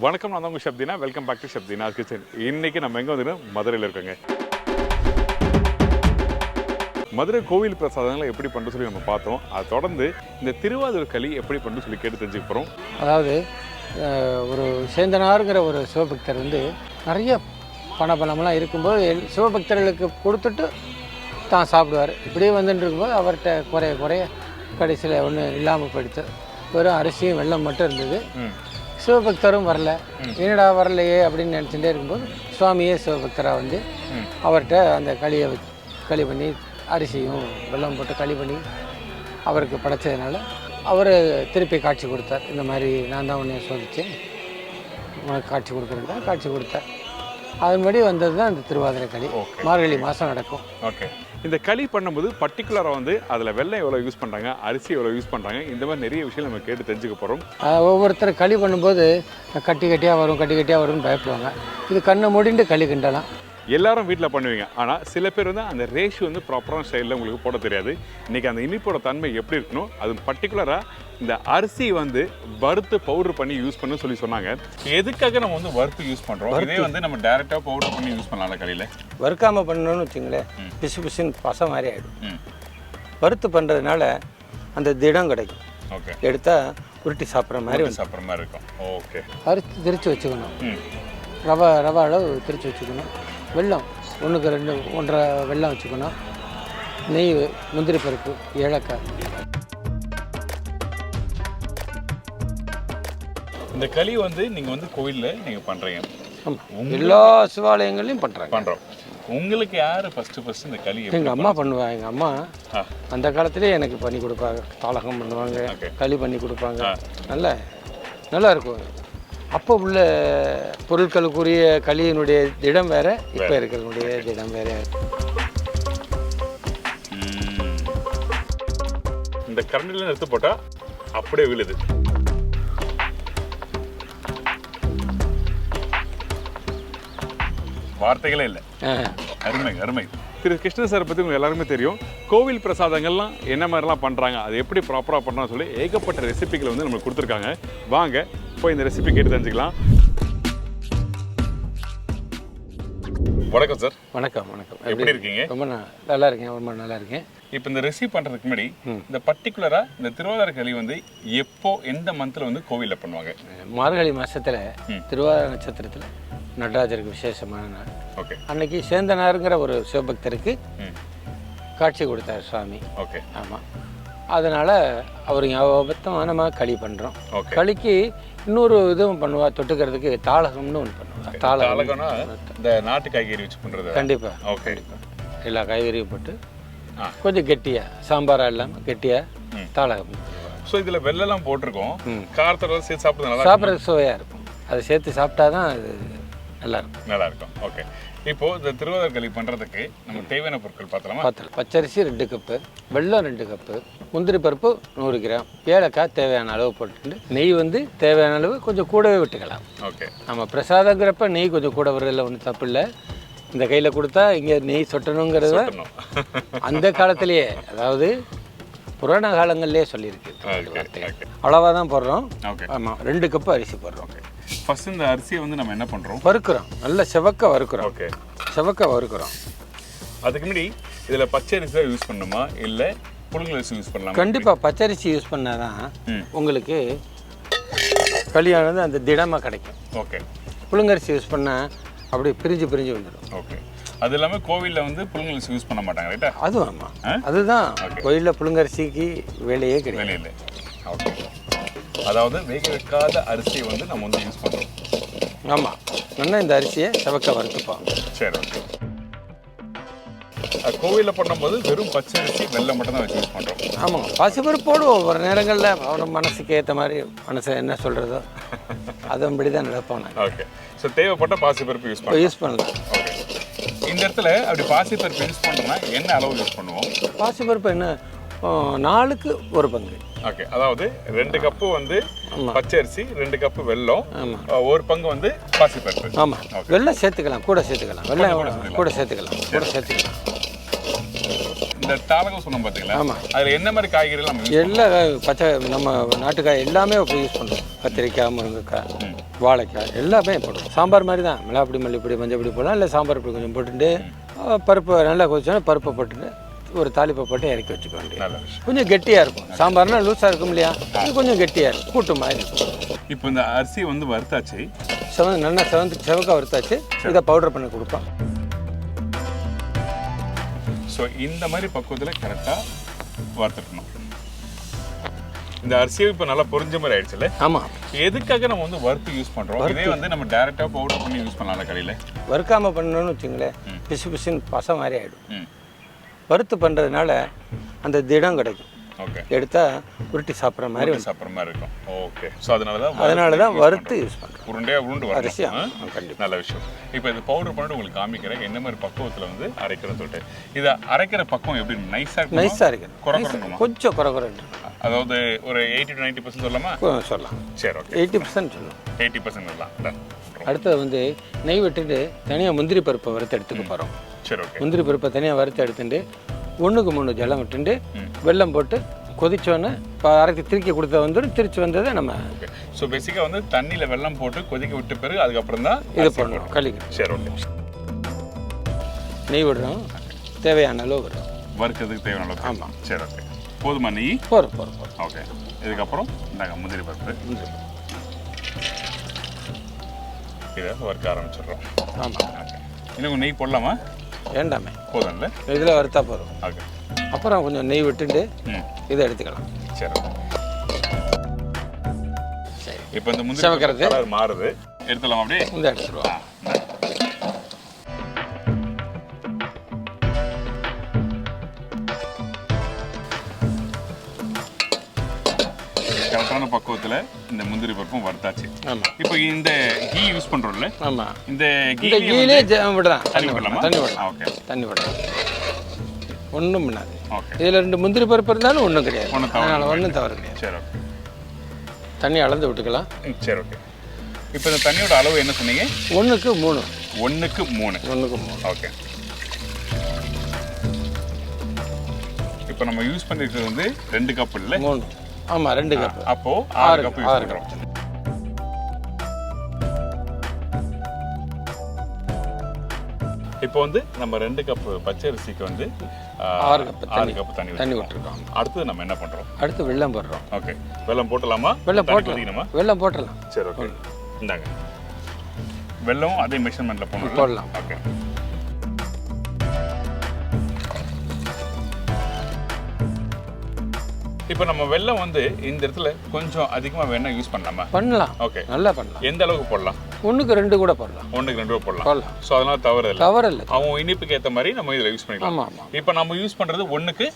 வணக்கம், நான் உங்கள் Shabdina. Welcome back to Shabdina kitchen. இன்றைக்கி நம்ம எங்கே வந்து மதுரையில் இருக்கோங்க. மதுரை கோவில் பிரசாதங்களை எப்படி பண்ணுறது சொல்லி நம்ம பார்த்தோம். அதை தொடர்ந்து இந்த திருவாதிரை களி எப்படி பண்ணுறது சொல்லி கேட்டு தெரிஞ்சுக்க போகிறோம். அதாவது ஒரு சேந்தனாருங்கிற ஒரு சிவபக்தர் வந்து நிறைய பணமெல்லாம் இருக்கும்போது சிவபக்தர்களுக்கு கொடுத்துட்டு தான் சாப்பிடுவார். இப்படியே வந்துட்டு இருக்கும்போது அவர்கிட்ட குறைய கடைசியில் ஒன்றும் இல்லாமல் போயிடுச்சு. வெறும் அரிசியும் வெல்லம் மட்டும் இருந்தது. சிவபக்தரும் வரல. என்னடா வரலையே அப்படின்னு நினச்சிட்டே இருக்கும்போது சுவாமியே சிவபக்தராக வந்து அவர்கிட்ட அந்த களி பண்ணி அரிசியும் வெல்லம் போட்டு களி பண்ணி அவருக்கு படைச்சதுனால அவர் திருப்பி காட்சி கொடுத்தார். இந்த மாதிரி நான் தான் உன்னை சோதித்தேன், உனக்கு காட்சி கொடுக்குறேன், காட்சி கொடுத்தார். அதன்படி வந்தது தான் இந்த திருவாதிரை களி. மார்கழி மாதம் நடக்கும். ஓகே, இந்த களி பண்ணும்போது பர்டிகுலராக வந்து அதில் வெள்ளம் எவ்வளோ யூஸ் பண்ணுறாங்க, அரிசி எவ்வளோ யூஸ் பண்ணுறாங்க, இந்த மாதிரி நிறைய விஷயம் நம்ம கேட்டு தெரிஞ்சுக்க போகிறோம். ஒவ்வொருத்தர் களி பண்ணும்போது கட்டி கட்டியாக வரும்னு பயப்படுவாங்க. இது கண்ணை மூடிட்டு களி கிண்டலாம். எல்லாரும் வீட்டில் பண்ணுவீங்க, ஆனால் சில பேர் வந்து அந்த ரேஷியோ வந்து ப்ராப்பரான ஸ்டைலில் உங்களுக்கு போட தெரியாது. இன்றைக்கி அந்த இனிப்போட தன்மை எப்படி இருக்கணும், அது பர்டிகுலராக இந்த அரிசி வந்து வறுத்து பவுடர் பண்ணி யூஸ் பண்ணு சொல்லி சொன்னாங்க. எதுக்காக நம்ம வந்து வறுத்து யூஸ் பண்ணுறோம்? இதே வந்து நம்ம டேரெக்டாக பவுடர் பண்ணி யூஸ் பண்ணலாம் களியில். வறுக்காமல் பண்ணணும்னு வச்சுங்களேன், பிசுன்னு பசை மாதிரி ஆகிடும். வறுத்து பண்ணுறதுனால அந்த திடம் கிடைக்கும். ஓகே, எடுத்தால் உருட்டி சாப்பிட்ற மாதிரி இருக்கும். ஓகே, அரிசி திரிச்சு வச்சுக்கணும். ரவை அளவு திரிச்சு வச்சுக்கணும். வெல்லம் 1க்கு 2 1.5 வெல்லம் வச்சுக்கணும். நெய், முந்திரி பருப்பு, ஏலக்காய். இந்த களி வந்து நீங்கள் வந்து கோவிலில் நீங்கள் பண்ணுறீங்க. ஆமாம், எல்லா சிவாலயங்கள்லையும் பண்ணுறோம். உங்களுக்கு யார் ஃபஸ்ட்டு இந்த களி? எங்கள் அம்மா பண்ணுவாங்க. எங்கள் அம்மா அந்த காலத்துலேயே எனக்கு பண்ணி கொடுப்பாங்க. தாளகம் பண்ணுவாங்க, களி பண்ணி கொடுப்பாங்க. நல்லா இருக்கும். அப்போ உள்ள பொருட்களுக்குரிய களியினுடைய திடம் வேற, இப்போ இருக்கிறதுடைய திடம் வேற. இந்த கரண்டில எடுத்து போட்டா அப்படியே விழுது. வார்த்தைகளே இல்லை. அருமை. திரு கிருஷ்ணன் சார் பற்றி உங்களுக்கு எல்லாருமே தெரியும். கோவில் பிரசாதங்கள்லாம் என்ன மாதிரிலாம் பண்ணுறாங்க, அது எப்படி ப்ராப்பராக பண்ணுறான்னு சொல்லி ஏகப்பட்ட ரெசிபிகளை வந்து நம்மளுக்கு கொடுத்துருக்காங்க. வாங்க போய் இந்த ரெசிபி கேட்டு தெரிஞ்சுக்கலாம். வணக்கம் சார். வணக்கம். எப்படி இருக்கீங்க? ரொம்ப நல்லா இருக்கேன். இப்போ இந்த ரெசிபி பண்ணுறதுக்கு முன்னாடி இந்த பர்டிகுலராக இந்த திருவாதிரை களி வந்து எப்போ எந்த மந்தில் வந்து கோவிலில் பண்ணுவாங்க? மார்கழி மாதத்தில் திருவாதிரை நட்சத்திரத்தில் நடராஜருக்கு விசேஷமான நாள். ஓகே, அன்னைக்கு சேந்தனாருங்கிற ஒரு சிவபக்தருக்கு காட்சி கொடுத்தார் சுவாமி. ஓகே, ஆமாம். அதனால் அவர் ஞாபகமாக களி பண்ணுறோம். களிக்கு இன்னொரு இதுவும் பண்ணுவா, தொட்டுக்கிறதுக்கு தாளகம்னு ஒன்று பண்ணுவாள். தாளகம்னா இந்த நாட்டு காய்கறி வச்சு பண்ணுறது. கண்டிப்பாக. ஓகே, எல்லா காய்கறியும் போட்டு கொஞ்சம் கெட்டியாக, சாம்பாராக இல்லாமல் கெட்டியாக தாளகம். ஸோ இதில் வெள்ளெல்லாம் போட்டிருக்கோம். காரத்தோட சேர்த்து சாப்பிட்றதுக்கு சுவையாக இருக்கும். அதை சேர்த்து சாப்பிட்டா தான் அது நல்லா இருக்கும். ஓகே, இப்போ இந்த திருவாதிரை களி பண்ணுறதுக்கு நம்ம தேவையான பொருட்கள் பார்த்தலாமா? பச்சரிசி 2 கப்பு, வெல்லம் 2 கப்பு, முந்திரி பருப்பு 100 கிராம், ஏலக்காய் தேவையான அளவு போட்டுட்டு, நெய் வந்து தேவையான அளவு கொஞ்சம் கூடவே விட்டுக்கலாம். ஓகே, நம்ம பிரசாதங்கிறப்ப நெய் கொஞ்சம் கூட வர்றதில்ல, ஒன்றும் தப்பு இல்லை. இந்த கையில் கொடுத்தா இங்கே நெய் சொட்டணுங்கிறத அந்த காலத்திலேயே, அதாவது புராண காலங்கள்லேயே சொல்லியிருக்கு. அளவாக தான் போடுறோம். ஆமாம், 2 கப்பு அரிசி போடுறோம். ஃபர்ஸ்ட் இந்த அரிசியை வந்து நம்ம என்ன பண்ணுறோம்? வறுக்கிறோம். நல்ல செவக்க வறுக்கிறோம். ஓகே, செவக்க வறுக்கிறோம். அதுக்கு முன்னாடி இதில் பச்சரிசி தான் யூஸ் பண்ணணுமா இல்லை புழுங்கலரிசி யூஸ் பண்ணலாம்? கண்டிப்பாக பச்சரிசி யூஸ் பண்ணால் தான் உங்களுக்கு களியானது அந்த திடமாக கிடைக்கும். ஓகே, புழுங்கரிசி யூஸ் பண்ணால் அப்படி பிரிஞ்சு வந்துடும். ஓகே, அது இல்லாமல் கோவிலில் வந்து புழுங்கலரிசி யூஸ் பண்ண மாட்டாங்க, ரைட்டா? அதுவும் ஆமாம், அதுதான் கோயிலில் புழுங்கரிசிக்கு வேலையே கிடையாது. ஓகே, அதாவது வேக வைக்காத அரிசியை வந்து நம்ம வந்து யூஸ் பண்ணுறோம். ஆமாம், நல்லா இந்த அரிசியை செவக்க வறுத்துப்போம். சரி, ஓகே. கோவிலில் பண்ணும்போது வெறும் பச்சரிசி வெல்லம் மட்டும் தான் வச்சு யூஸ் பண்ணுறோம். ஆமாம், பாசிப்பருப்பு போடுவோம் ஒரு நேரங்களில். அவனோட மனசுக்கு ஏற்ற மாதிரி மனசை என்ன சொல்கிறதோ அதன்படி தான் நடப்போம். ஓகே, ஸோ தேவைப்பட்ட பாசிப்பருப்பு யூஸ் பண்ணலாம். ஓகே, இந்த இடத்துல அப்படி பாசிப்பருப்பு யூஸ் பண்ணுறோன்னா என்ன அளவு யூஸ் பண்ணுவோம்? பாசிப்பருப்பு என்ன 4க்கு 1 பங்கு. ஓகே, அதாவது 2 கப்பு வந்து பச்சரிசி, 2 கப்பு வெல்லம், 1 பங்கு வந்து பாசிப்பருப்பு. ஆமாம், வெல்லம் சேர்த்துக்கலாம், கூட சேர்த்துக்கலாம். வெல்லம் கூட சேர்த்துக்கலாம். இந்த தாளகம் சொன்னோம் பார்த்தீங்களா? ஆமாம், அதில் என்ன மாதிரி காய்கறிலாம் எல்லா பச்சை நம்ம நாட்டுக்காய் எல்லாமே யூஸ் பண்ணுறோம். கத்திரிக்காய் முருங்கைக்காய் வாழைக்காய் எல்லாமே போடுவோம். சாம்பார் மாதிரி தான் மிளகாப்பொடி மல்லிப்பொடி மஞ்சப்பொடி போடலாம், இல்லை சாம்பார் பொடி கொஞ்சம் போட்டுட்டு பருப்பு நல்லா கொதிச்சோன்னா பருப்பை போட்டுட்டு ஒரு தாளிப்பை போட்டு இறக்கி வச்சுக்க வேண்டியது. கொஞ்சம் கெட்டியாக இருக்கும். சாம்பார்னா லூஸாக இருக்கும் இல்லையா, இது கொஞ்சம் கெட்டியாக இருக்கும், கூட்டு மாதிரி இருக்கும். இப்போ இந்த அரிசி வந்து வறுத்தாச்சு, நல்லா செவக்காக வறுத்தாச்சு. இதை பவுடர் பண்ணி கொடுப்போம். ஸோ இந்த மாதிரி பக்குவத்தில் கரெக்டாக வறுத்துக்கணும். இந்த அரிசியை இப்போ நல்லா பொரிஞ்ச மாதிரி ஆயிடுச்சுல்ல? ஆமாம். எதுக்காக நம்ம வந்து வறுத்து யூஸ் பண்ணுறோம்? இதே வந்து நம்ம டேரெக்டாக பவுடர் பண்ணி யூஸ் பண்ணலாம் கடையில். வறுக்காமல் பண்ணணும்னு வச்சுங்களேன், பிசு பிசுன்னு பசை மாதிரி ஆகிடும். வறுத்து பண்ணுறதுனால அந்த திடம் கிடைக்கும். ஓகே, எடுத்தால் உருட்டி சாப்பிட்ற மாதிரி இருக்கும். ஓகே, ஸோ அதனால தான் வறுத்து யூஸ் பண்ணுறோம். உருண்டு அரிசி. கண்டிப்பாக நல்ல விஷயம். இப்போ இது பவுடர் பண்ணிட்டு உங்களுக்கு காமிக்கிறேன் என்ன மாதிரி பக்குவத்தில் வந்து அரைக்கிறேன்னு சொல்லிட்டு. இதை அரைக்கிற பக்குவம் எப்படி? நைஸாக அரைக்கணும். கொஞ்சம் குறை அதாவது ஒரு 80 to 90% சொல்லலாமா? சொல்லலாம். சரி, ஓகே, 80% சொல்லலாம். 80% சொல்லலாம். அடுத்தது வந்து நெய் விட்டுட்டு தனியாக முந்திரி பருப்பை வறுத்து எடுத்துக்க போகிறோம். சரி, ஓகே. முந்திரி பருப்பை தனியாக வறுத்து எடுத்துட்டு 1க்கு 3 ஜலம் விட்டுட்டு வெல்லம் போட்டு கொதிச்சோன்னே இப்போ அரைச்சி திருக்கி கொடுத்த வந்துடும். திருச்சி வந்ததை நம்ம ஓகே. ஸோ பேசிக்காக வந்து தண்ணியில் வெல்லம் போட்டு கொதிக்க விட்ட பிறகு அதுக்கப்புறம் தான் இது பண்ணணும். கழிக்கணும். சரி, ஓகே. நெய் விடுறோம், தேவையான அளவு விடுறோம். வறுக்கிறதுக்கு தேவையான அளவு. ஆமாம். சரி, ஓகே. போதுமா நெய்? போகிறோம். ஓகே. இதுக்கப்புறம் நாங்கள் முந்திரி பருப்பு இதை வறுக்க ஆரம்பிச்சிடுறோம். ஆமாம். ஓகே. இன்னும் நெய் போடலாமா? வேண்டாமே, போதும்ல? இதில் வறுத்தா போதும். ஓகே. அப்புறம் கொஞ்சம் நெய் விட்டுட்டு இதை எடுத்துக்கலாம். சரி. இப்போ இந்த முந்திரி கலர் மாறுது, எடுத்துடலாம். அப்படியே இந்த எடுத்துருவோம். கரெக்டான பக்குவத்தில் இந்த முந்திரி பருப்பும் வறுத்தாச்சு. ஆமாம். இப்போ இந்த கீ யூஸ் பண்ணுறோம்ல? ஆமாம். இந்த கீழே விடலாம். தண்ணி விடலாமா? தண்ணி விடலாம். ஓகே, தண்ணி விடலாம். ஒன்றும் பண்ணாது. ஓகே. இதில் 2 முந்திரி பருப்பு இருந்தாலும் ஒன்றும் கிடையாது. அதனால் ஒன்றும் தவறு கிடையாது. சரி, ஓகே. தண்ணி அளந்து விட்டுக்கலாம். சரி, ஓகே. இப்போ இந்த தண்ணியோட அளவு என்ன சொன்னீங்க? 1க்கு 3. 1க்கு 3. 1க்கு 3. ஓகே. இப்போ நம்ம யூஸ் பண்ணிருக்கிறது வந்து 2 கப் இல்லை? 3. ஆமாம், 2 கப். அப்போ 6 கப் யூஸ் பண்ணுறோம். இப்போ வந்து நம்ம 2 கப் பச்சை அரிசிக்கு வந்து 6 கப் தண்ணி விட்டுருக்கோம். அடுத்து நம்ம என்ன பண்ணுறோம்? அடுத்து வெல்லம் போடுறோம். ஓகே. வெல்லம் போட்டலாமா? வெல்லம் போட்டலாம். சரி, ஓகே. இந்தாங்க. வெல்லம் அதே மெஷர்மெண்ட்டில் போடலாம். ஓகே. இப்போ நம்ம வெல்லம் வந்து இந்த இடத்துல கொஞ்சம் அதிகமாக வேணா யூஸ் பண்ணலாம். ஓகே, நல்லா பண்ணலாம். எந்த அளவுக்கு போடலாம்? 1க்கு 2 கூட போடலாம். 1க்கு 2 போடலாம். ஸோ அதனால தவறு இல்லை. அவங்க இனிப்புக்கு ஏற்ற மாதிரி நம்ம இதில் யூஸ் பண்ணிக்கலாம். ஆமாம். இப்போ நம்ம யூஸ் பண்ணுறது 1க்கு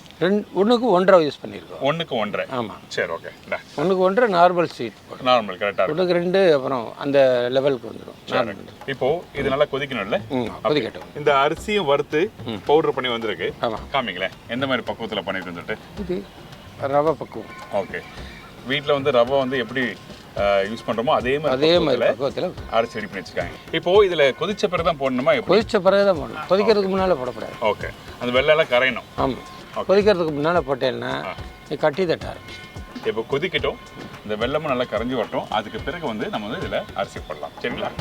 1.5 யூஸ் பண்ணியிருக்கோம். 1க்கு 1.5. ஆமாம். சரி, ஓகே. 1க்கு 1.5 நார்மல் ஸ்வீட். நார்மல் கரெக்டாக. 1க்கு 2 அப்புறம் அந்த லெவலுக்கு வந்துடும். இப்போ இது நல்லா கொதிக்கணும்ல? கொதிக்கட்டும். இந்த அரிசியும் வறுத்து பவுடர் பண்ணி வந்திருக்கு. ஆமாம். காமிங்களேன் எந்த மாதிரி பக்குவத்தில் பண்ணிட்டு வந்துட்டு. இது ரவை பக்குவம். ஓகே. வீட்டில் வந்து ரவை வந்து எப்படி யூஸ் பண்ணுறோமோ அதே மாதிரி பக்குவத்தில் அரைச்சி ரெடி பண்ணி வச்சுக்காங்க. இப்போ இதில் கொதிச்ச பிறகு தான் போடணுமா? கொதிச்ச பிறகு தான் போடணும். கொதிக்கிறதுக்கு முன்னால் போடக்கூடாது. ஓகே. அந்த வெள்ளையெல்லாம் கரையணும். ஆமாம். கொதிக்கிறதுக்கு முன்னால் போட்டேன்னா கட்டி தட்டாரு. இப்போ கொதிக்கட்டும், இந்த வெள்ளமும் நல்லா கரைஞ்சி வரட்டும். அதுக்கு பிறகு வந்து நம்ம வந்து இதில் அரிசி போடலாம். சரிங்களா?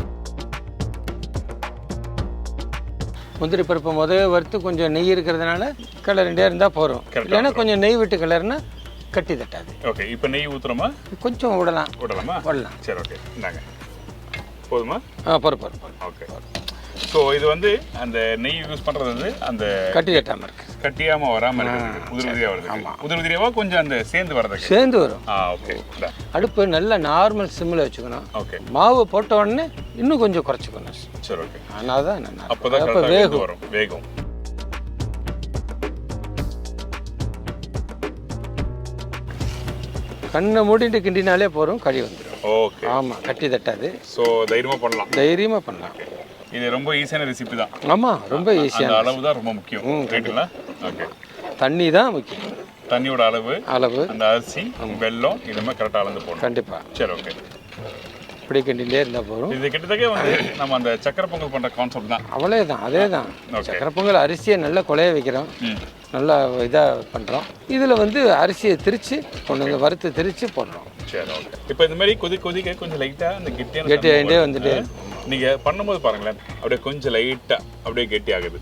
முந்திரி பருப்பு வறுத்து கொஞ்சம் நெய் இருக்கிறதுனால கிளறிண்டே இருந்தால் போகிறோம். இல்லைன்னா கொஞ்சம் நெய் விட்டு கிளறினா கட்டி தட்டாது. ஓகே. இப்போ நெய் ஊற்றுறோமா? கொஞ்சம் விடலாமா? விடலாம். சரி, ஓகே. இந்தாங்க. போதுமா? போகிறோம். ஓகே. ஸோ இது வந்து அந்த நெய் யூஸ் பண்ணுறது வந்து அந்த கட்டி தட்டாமல் இருக்கு, கட்டியாமல் வராமல் இருக்குது, உதிரி உதிரியாக வருது. ஆமாம், உதிரி உதிரியாக கொஞ்சம் அந்த சேர்ந்து வரும். ஓகே. அடுப்பு நல்லா நார்மல் சிம்மில் வச்சுக்கணும். ஓகே. மாவு போட்ட உடனே இன்னும் கொஞ்சம் குறைச்சிக்கணும். சரி, ஓகே. அதனால தான் நல்லா அப்போ தான் வேகும். கண்ணை மூடிட்டு கிண்டினாலே போகிறோம், கறி வந்துடும். ஓகே. ஆமாம், கட்டி தட்டாது. ஸோ தைரியமாக பண்ணலாம். இது ரொம்ப ஈஸியான ரெசிபி தான். ஆமாம், ரொம்ப ஈஸியான. அளவு தான் ரொம்ப முக்கியம். ரைட்டுங்களா? ஓகே. தண்ணி தான் முக்கியம். தண்ணியோட அளவு, அந்த அரிசி, வெல்லம், இது மாதிரி கரெக்டாக அளந்து போடணும். கண்டிப்பாக. சரி, ஓகே. இப்படி கிண்டிலே இருந்தால் போதும். இது கிட்டத்தட்ட வந்து நம்ம அந்த சக்கரை பொங்கல் பண்ணுற கான்செப்ட் தான். அவ்வளோ தான், அதே தான். சக்கரை பொங்கல் அரிசியை நல்லா குழைய வைக்கிறோம், நல்லா இதாக பண்ணுறோம். இதில் வந்து அரிசியை திரித்து கொண்டு வந்து வறுத்து திரித்து போடுறோம். சரி, ஓகே. இப்போ இந்த மாதிரி கொதிக்க கொஞ்சம் லைட்டாக அந்த கெட்டியாகிட்டே வந்துட்டு நீங்கள் பண்ணும்போது பாருங்களேன், அப்படியே கொஞ்சம் லைட்டாக அப்படியே கெட்டி ஆகுது.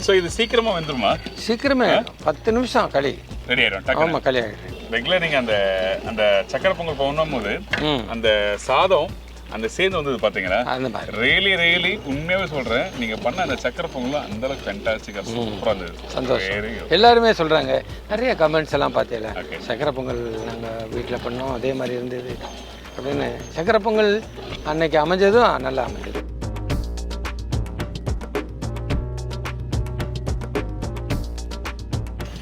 ஸோ இது சீக்கிரமாக வந்துருமா? சீக்கிரமே 10 நிமிஷம் களி ரெடி ஆகிடும். ஆமாம், களி ஆகிடும். ரெகுலர் நீங்கள் அந்த அந்த சக்கரை பொங்கல் பண்ணும்போது அந்த சாதம் அந்த சேர்ந்து வந்தது பார்த்தீங்கன்னா ரியலி உண்மையாகவே சொல்கிறேன், நீங்கள் பண்ண அந்த சக்கரை பொங்கலும் அந்த அளவுக்கு ஃபேண்டாஸ்டிக்காக சூப்பராக இருந்தது. சந்தோஷம். எல்லாருமே சொல்கிறாங்க, நிறைய கமெண்ட்ஸ் எல்லாம் பார்த்தீங்களா, சக்கரை பொங்கல் நாங்கள் வீட்டில் பண்ணோம் அதே மாதிரி இருந்தது அப்படின்னு. சக்கரை பொங்கல் அன்னைக்கு அமைஞ்சதும் நல்லா அமைஞ்சது.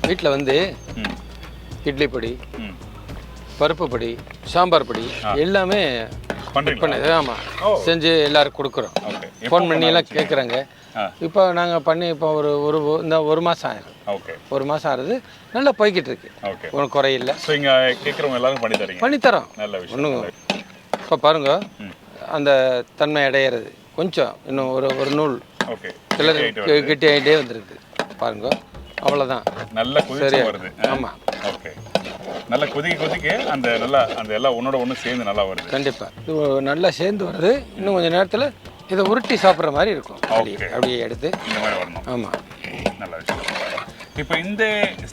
வீட்டில் வந்து இட்லி பொடி, பருப்பு பொடி, சாம்பார் பொடி எல்லாமே பண்ணது. ஆமாம், செஞ்சு எல்லாருக்கும் கொடுக்குறோம். ஃபோன் பண்ணியெல்லாம் கேட்குறாங்க. இப்போ நாங்கள் பண்ணி இப்போ இந்த ஒரு மாதம் ஆயிரும். ஓகே, ஒரு மாதம் ஆகுது. நல்லா போய்கிட்டு இருக்கு, ஒன்றும் குறையில்லை. ஸோ இங்கே கேட்குறவங்க எல்லாரும் பண்ணித்தரோம். நல்ல விஷயம். ஒன்றும் இப்போ பாருங்க, அந்த தன்மை அடையிறது கொஞ்சம் இன்னும் ஒரு நூல் சிலர் கெட்டி ஆகிட்டே வந்துருக்கு பாருங்க. அவ்வளோதான், நல்ல கொதிச்சு வருது. ஆமாம், ஓகே. நல்லா கொதிக்க அந்த நல்லா அந்த எல்லாம் ஒன்றோட ஒன்று சேர்ந்து நல்லா வருது. கண்டிப்பாக இது நல்லா சேர்ந்து வருது. இன்னும் கொஞ்சம் நேரத்தில் இதை உருட்டி சாப்பிட்ற மாதிரி இருக்கும். அப்படியே எடுத்து இந்த மாதிரி வரணும். ஆமாம், நல்ல விஷயம். இப்போ இந்த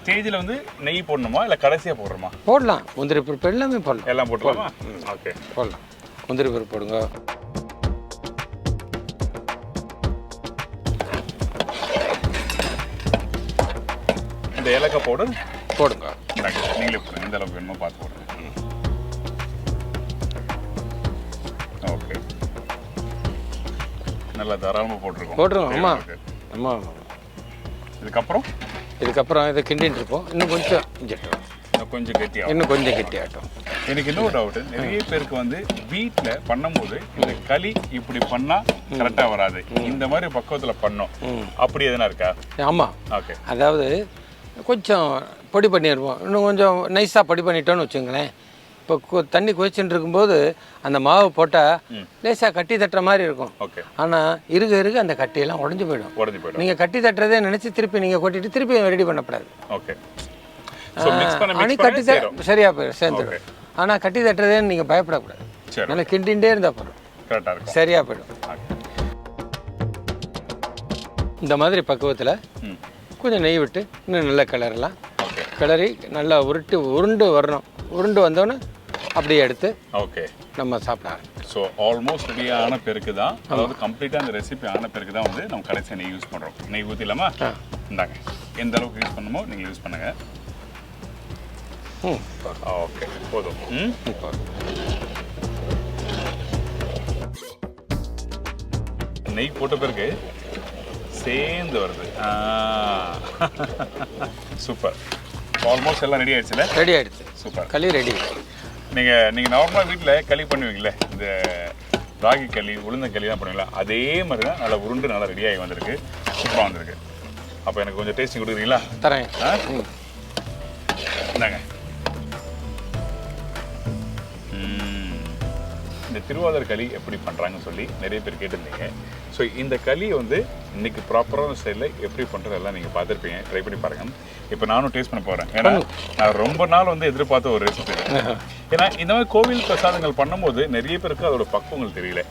ஸ்டேஜில் வந்து நெய் போடணுமா இல்லை கடைசியாக போடுறோமா? போடலாம், முந்திரி பருப்பு எல்லாமே போடலாம். எல்லாம் போட்டுக்கலாமா? ஓகே, போடலாம். முந்திரி பருப்பு போடுங்க. இந்த ஏலக்காய் பவுடர் போடுங்க. நீங்களே எந்த அளவுக்கு வேணுமோ பார்த்து போடுங்க. ஓகே, நல்லா தாராளமாக போட்டுருக்கோம். ஆமாம் ஆமாம். இதுக்கப்புறம் இதை கிண்டின்னு இருப்போம். இன்னும் கொஞ்சம் கொஞ்சம் கெட்டியாகும். இன்னும் கொஞ்சம் கெட்டியாகட்டும். எனக்கு இன்னொரு டவுட்டு, நிறைய பேருக்கு வந்து வீட்டில் பண்ணும்போது இந்த களி இப்படி பண்ணால் கரெக்டாக வராது, இந்த மாதிரி பக்குவத்தில் பண்ணோம், அப்படி எதுனா இருக்கா? ஆமாம். ஓகே, அதாவது கொஞ்சம் பொடி பண்ணிடுவோம். இன்னும் கொஞ்சம் நைஸாக பொடி பண்ணிட்டோன்னு வச்சுங்களேன். இப்போ தண்ணி கொதிச்சுட்டு இருக்கும்போது அந்த மாவு போட்டால் லேசாக கட்டி தட்டுற மாதிரி இருக்கும். ஓகே, ஆனால் இருக்க அந்த கட்டியெல்லாம் உடஞ்சி போயிடும். நீங்கள் கட்டி தட்டுறதே நினச்சி திருப்பி நீங்கள் கொட்டிட்டு திருப்பி ரெடி பண்ணக்கூடாது. ஓகே, அணி கட்டி சரியாக போயிடும், சேர்ந்துடும். ஆனால் கட்டி தட்டுறதேன்னு நீங்கள் பயப்படக்கூடாது. நல்லா கிண்டிகிட்டே இருந்தால் போதும், கரெக்டாக இருக்கும், சரியாக போயிடும். இந்த மாதிரி பக்குவத்தில் கொஞ்சம் நெய் விட்டு இன்னும் நல்லா கிளறலாம். கிளறி நல்லா உருண்டு வரணும். உருண்டு வந்தோன்னே அப்படியே எடுத்து நம்ம சாப்பிடலாம். ஸோ ஆல்மோஸ்ட் ரெடி ஆன பிறகு தான், அதாவது கம்ப்ளீட்டாக அந்த ரெசிபி ஆன பிறகு தான் வந்து நம்ம கடைசியாக நெய் யூஸ் பண்ணுறோம். நெய் ஊற்றிலாமா? இந்தாங்க, எந்த அளவுக்கு யூஸ் பண்ணணுமோ நீங்கள் யூஸ் பண்ணுங்கள். ஓகே, போதும். நெய் போட்ட பிறகு சேர்ந்து வருது. சூப்பர். ஆல்மோஸ்ட் எல்லாம் ரெடி ஆயிடுச்சுல? ரெடி ஆயிடுச்சு. சூப்பர், களி ரெடி. நீங்கள் நார்மலாக வீட்டில் களி பண்ணுவீங்களே, இந்த ராகி களி, உளுந்த களி தான் பண்ணுவீங்களா, அதே மாதிரி தான் நல்லா உருண்டு நல்லா ரெடியாகி வந்திருக்கு. சூப்பராக வந்திருக்கு. அப்போ எனக்கு கொஞ்சம் டேஸ்டிங் கொடுக்குறீங்களா? தரேன். இந்தாங்க. இந்த திருவாதிரை களி எப்படி பண்ணுறாங்கன்னு சொல்லி நிறைய பேர் கேட்டிருந்தீங்க. ஸோ இந்த களி வந்து இன்றைக்கி ப்ராப்பரான ஸ்டைலில் எப்படி பண்ணுறதெல்லாம் நீங்கள் பார்த்துருப்பீங்க. ட்ரை பண்ணி பாருங்கள். இப்போ நானும் டேஸ்ட் பண்ண போகிறேன். ஏன்னா நான் ரொம்ப நாள் வந்து எதிர்பார்த்த ஒரு ரெசிபி. ஏன்னா இந்த மாதிரி கோவில் பிரசாதங்கள் பண்ணும்போது நிறைய பேருக்கு அதோட பக்குவங்கள் தெரியல.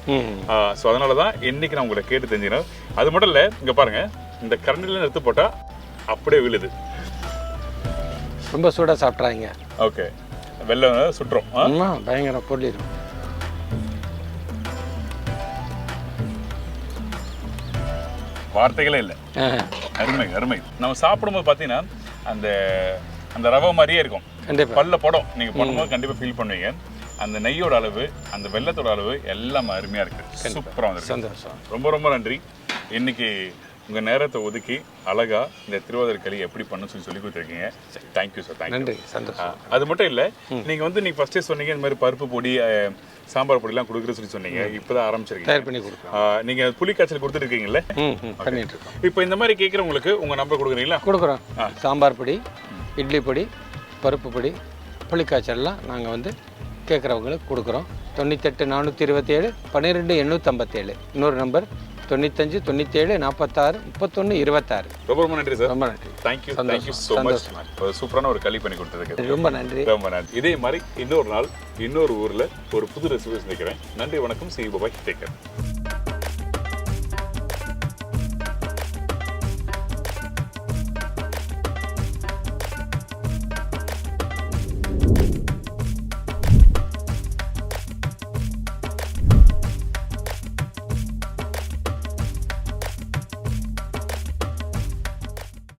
ஸோ அதனால தான் இன்றைக்கி நான் உங்களை கேட்டு தெரிஞ்சுக்கிறேன். அது மட்டும் இல்லை, இங்கே பாருங்கள், இந்த கரண்டில் எடுத்து போட்டால் அப்படியே விழுது. ரொம்ப சூடாக சாப்பிட்றாங்க. ஓகே, வெள்ளம் சுட்டுறோம். பயங்கர பொருளிடும். வார்த்தைகளே இல்லை, அருமை அருமை. நம்ம சாப்பிடும்போது பார்த்தீங்கன்னா அந்த அந்த ரவை மாதிரியே இருக்கும். பல்ல படம் நீங்கள் பண்ணும்போது கண்டிப்பாக ஃபீல் பண்ணுவீங்க. அந்த நெய்யோட அளவு, அந்த வெள்ளத்தோட அளவு எல்லாம் அருமையாக இருக்குது. சூப்பராக வந்துருக்கு. சந்தோஷம். ரொம்ப ரொம்ப நன்றி. இன்னைக்கு உங்கள் நேரத்தை ஒதுக்கி அழகாக இந்த திருவாதிரை களி எப்படி பண்ணணும்னு சொல்லி கொடுத்துருக்கீங்க. Thank you sir. நன்றி. சந்தோஷம். அது மட்டும் இல்லை, நீங்கள் வந்து நீங்கள் ஃபஸ்ட்டே சொன்னீங்க இந்த மாதிரி பருப்பு பொடி, சாம்பார் பொடிலாம் கொடுக்குற சொல்லி சொன்னீங்க. இப்போதான் ஆரம்பிச்சிருக்கீங்க. தயார் பண்ணி கொடுக்குறோம். நீங்கள் புளி காய்ச்சல் கொடுத்துருக்கீங்கல்ல? பண்ணிட்டு இருக்கோம். இப்போ இந்த மாதிரி கேட்குறவங்களுக்கு உங்கள் நம்பர் கொடுக்குறீங்களா? கொடுக்குறோம். சாம்பார் பொடி, இட்லி பொடி, பருப்பு பொடி, புளி காய்ச்சல்லாம் நாங்கள் வந்து கேட்குறவங்களுக்கு கொடுக்குறோம். 98 427 12 857. இன்னொரு நம்பர் 95 97 46 31 26. ரொம்ப நன்றி சார். ரொம்ப நன்றி. Thank you so much. சூப்பரான ஒரு களி பண்ணி கொடுத்ததுக்கு ரொம்ப நன்றி. ரொம்ப நன்றி. இதே மாதிரி இன்னொரு நாள் இன்னொரு ஊரில் ஒரு புது ரெசிபி சந்திக்கிறேன். நன்றி, வணக்கம். See you, bye-bye. Take care.